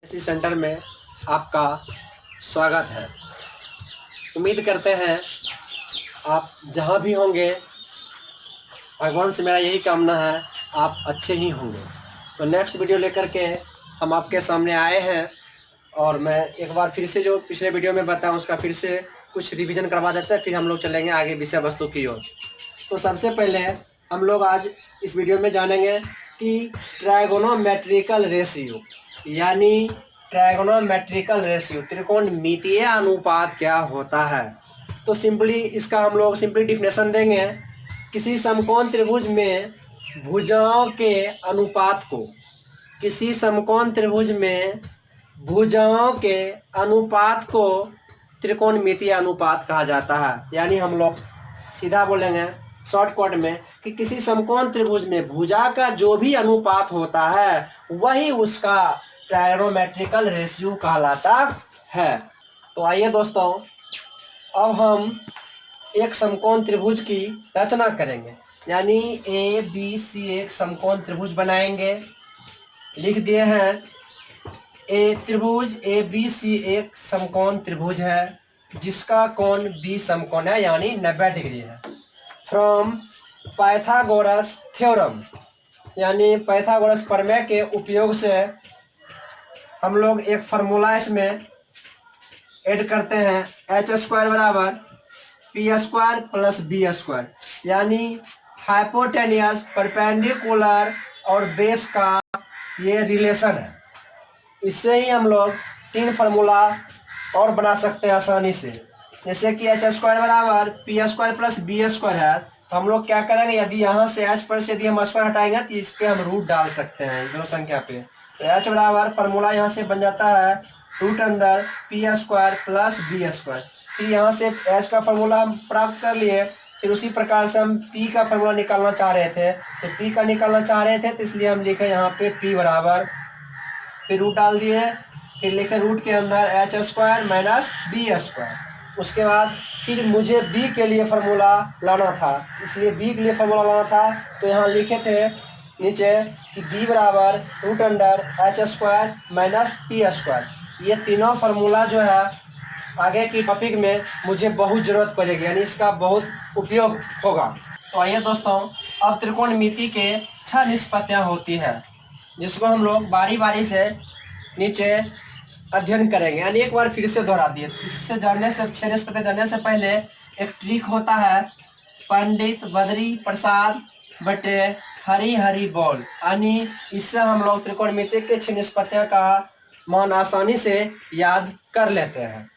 इसी सेंटर में आपका स्वागत है। उम्मीद करते हैं आप जहां भी होंगे, भगवान से मेरा यही कामना है आप अच्छे ही होंगे। तो नेक्स्ट वीडियो लेकर के हम आपके सामने आए हैं और मैं एक बार फिर से जो पिछले वीडियो में बताऊं उसका फिर से कुछ रिवीजन करवा देते हैं, फिर हम लोग चलेंगे आगे विषय वस्तु की ओर। तो सबसे पहले हम लोग आज इस वीडियो में जानेंगे कि ट्रायगोनोमेट्रिकल रेशियो यानी ट्रायगोनोमेट्रिकल रेशियो त्रिकोणमितीय अनुपात क्या होता है। तो सिंपली इसका हम लोग सिंपली डिफिनेशन देंगे। किसी समकोण त्रिभुज में भुजाओं के अनुपात को किसी समकोण त्रिभुज में भुजाओं के अनुपात को त्रिकोणमितीय अनुपात कहा जाता है। यानी हम लोग सीधा बोलेंगे शॉर्टकट में कि किसी समकोण त्रिभुज में भुजा का जो भी अनुपात होता है वही उसका ट्रायगोनोमेट्रिकल रेशियो कहलाता है। तो आइए दोस्तों, अब हम एक समकोण त्रिभुज की रचना करेंगे, यानी ए बी सी एक समकोण त्रिभुज बनाएंगे। लिख दिए हैं त्रिभुज ए बी सी एक समकोण त्रिभुज है जिसका कोण बी समकोण है यानी 90 डिग्री है। फ्रॉम पाइथागोरस थ्योरम यानी पाइथागोरस प्रमेय के उपयोग से हम लोग एक फार्मूला इसमें ऐड करते हैं, एच स्क्वायर बराबर P square plus B square, यानी हाइपोटेनियस, परपेंडिकुलर और बेस का ये रिलेशन है। इससे ही हम लोग तीन फार्मूला और बना सकते हैं आसानी से। जैसे कि एच स्क्वायर बराबर P square plus B square है, तो हम लोग क्या करेंगे, यदि यहाँ से एच पर से यदि हम स्क्वायर हटाएंगे तो इस पे हम रूट डाल सकते हैं दोनों संख्या पे। तो एच बराबर फार्मूला यहाँ से बन जाता है root under P square plus B square. फिर यहाँ से एच का फार्मूला हम प्राप्त कर लिए, फिर उसी प्रकार से हम पी का फार्मूला निकालना चाह रहे थे, तो पी का निकालना चाह रहे थे तो इसलिए हम लिखे यहाँ पे पी बराबर, फिर रूट डाल दिए, फिर लिखे रूट के अंदर H square minus B square. उसके बाद फिर मुझे बी के लिए फार्मूला लाना था, इसलिए बी के लिए फार्मूला लाना था, तो यहाँ लिखे थे नीचे कि बी बराबर root under H square minus P square. ये तीनों फार्मूला जो है आगे की टॉपिक में मुझे बहुत ज़रूरत पड़ेगी, यानी इसका बहुत उपयोग होगा। तो आइए दोस्तों, अब त्रिकोणमिति के 6 निष्पत्तियाँ होती है जिसको हम लोग बारी बारी से नीचे अध्ययन करेंगे। यानी एक बार फिर से दोहरा दिए, इससे जानने से 6 निष्पत्तियाँ जानने से पहले एक ट्रिक होता है, पंडित बद्री प्रसाद बटे हरी हरी बोल, यानी इससे हम लोग त्रिकोणमिति के 6 निष्पत्तियाँ का मान आसानी से याद कर लेते हैं।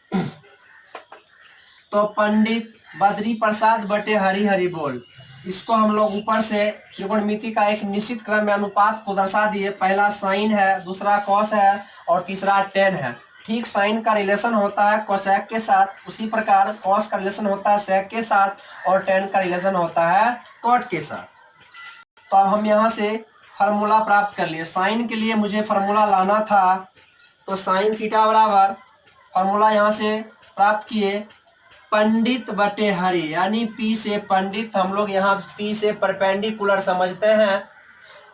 तो पंडित बद्री प्रसाद बटे हरी हरी बोल, इसको हम लोग ऊपर से त्रिकोणमिति का एक निश्चित क्रम में अनुपात को दर्शा दिए। पहला साइन है, दूसरा कॉस है और तीसरा टेन है। ठीक साइन का रिलेशन होता है कोसेक के साथ, उसी प्रकार कॉस का रिलेशन होता है सेक के साथ और टेन का रिलेशन होता है कॉट के साथ। तो अब हम यहाँ से फार्मूला प्राप्त कर लिए। साइन के लिए मुझे फार्मूला लाना था, तो साइन थीटा बराबर फार्मूला यहाँ से प्राप्त किए पंडित बटे हरि, यानी पी से पंडित, हम लोग यहाँ पी से परपेंडिकुलर समझते हैं,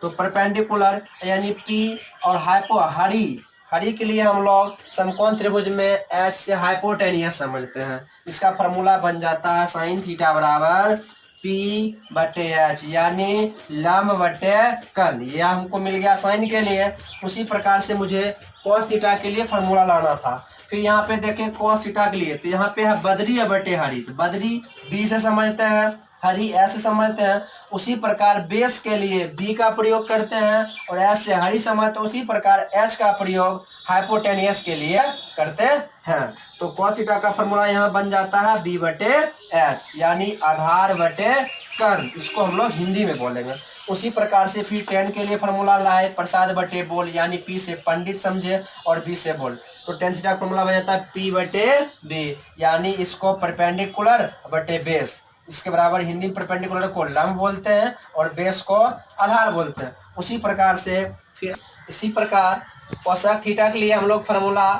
तो परपेंडिकुलर यानी पी और हाइपो हरि, हरि के लिए हम लोग समकोण त्रिभुज में एच से हाइपोटेनियस समझते हैं। इसका फार्मूला बन जाता है साइन थीटा बराबर पी बटे एच, यानी लंब बटे कर्ण। ये हमको मिल गया साइन के लिए। उसी प्रकार से मुझे कॉस थीटा के लिए फार्मूला लाना था। फिर यहाँ पे देखें कॉस थीटा के लिए, तो यहाँ पे है बद्री बटे हरि, तो बद्री बी से समझते हैं, हरि एस से समझते हैं। उसी प्रकार बेस के लिए बी का प्रयोग करते हैं और एस से हरि समझते हैं। उसी प्रकार एच का प्रयोग हाइपोटेनियस के लिए करते हैं। तो कॉस थीटा का फॉर्मूला यहाँ बन जाता है बी बटे एच, यानी आधार बटे कर्ण, इसको हम लोग हिंदी में बोलेंगे। उसी प्रकार से फिर टेन के लिए फार्मूला लाए प्रसाद बटे बोल, यानी पी से पंडित समझे और बी से बोल, तो टेन थीटा फॉर्मूला बन जाता है पी बटे बी, यानी इसको परपेंडिकुलर बटे बेस, इसके बराबर हिंदी में परपेंडिकुलर को लंब बोलते हैं और बेस को आधार बोलते हैं। उसी प्रकार से फिर इसी प्रकार कोसेक थीटा के लिए हम लोग फार्मूला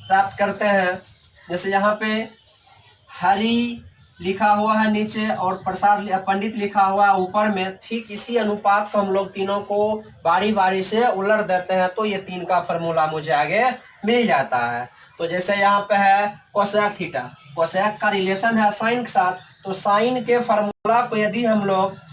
प्राप्त करते हैं। जैसे यहाँ पे हरि लिखा हुआ है नीचे और प्रसाद पंडित लिखा हुआ है ऊपर में। ठीक इसी अनुपात को हम लोग तीनों को बारी बारी से उलट देते हैं तो ये 3 का फॉर्मूला मुझे आगे मिल जाता है। तो जैसे यहाँ पे है कोसेक थीटा, कोसेक का रिलेशन है साइन के साथ, तो साइन के फॉर्मूला को यदि हम लोग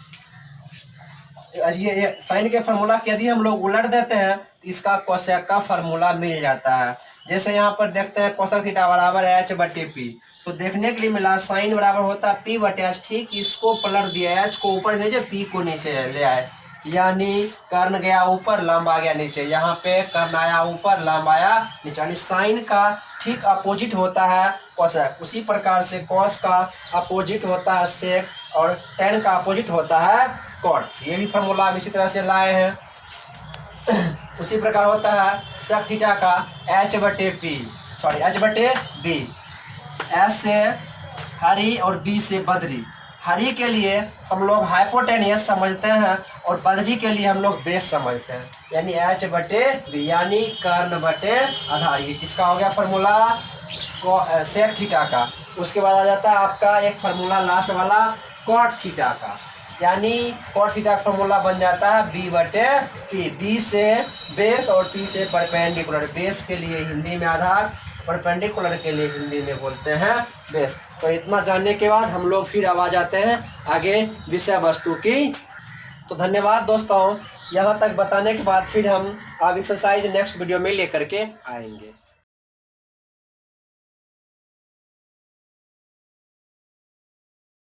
साइन के फॉर्मूला को यदि हम लोग उलट देते हैं तो इसका कोसेक का फॉर्मूला मिल जाता है। जैसे यहाँ पर देखते हैं कोसेक थीटा बराबर है h बटे पी, तो देखने के लिए मिला साइन बराबर होता है पी बटे एच। ठीक इसको पलट दिया, एच को ऊपर भेजे पी को नीचे ले आए, यानी कर्ण गया ऊपर लंब आ गया नीचे। यहाँ पे कर्ण आया ऊपर लंब आया नीचे, यानी साइन का ठीक अपोजिट होता है कोसेक। उसी प्रकार से कॉस का अपोजिट होता है सेक और टेन का अपोजिट होता है कॉट। ये भी फॉर्मूला हम इसी तरह से लाए हैं। उसी प्रकार होता है सेक थीटा का एच बटे बी। एस से हरी और बी से बदरी। हरी के लिए हम लोग हाइपोटेनियस समझते हैं और बदरी के लिए हम लोग बेस समझते हैं, यानी एच बटे बी यानी कर्ण बटे आधार। ये किसका हो गया फॉर्मूला? सेक थीटा का। उसके बाद आ जाता है आपका एक फॉर्मूला लास्ट वाला कॉट थीटा का, यानी कॉट थीटा का फॉर्मूला बन जाता है बी बटे पी। बी से बेस और पी से परपेंडिकुलर। बेस के लिए हिंदी में आधार, परपेंडिकुलर के लिए हिंदी में बोलते हैं बेस। तो इतना जानने के बाद हम लोग फिर अब आ जाते हैं आगे विषय वस्तु की। तो धन्यवाद दोस्तों, यहाँ तक बताने के बाद फिर हम अब एक्सरसाइज नेक्स्ट वीडियो में लेकर के आएंगे।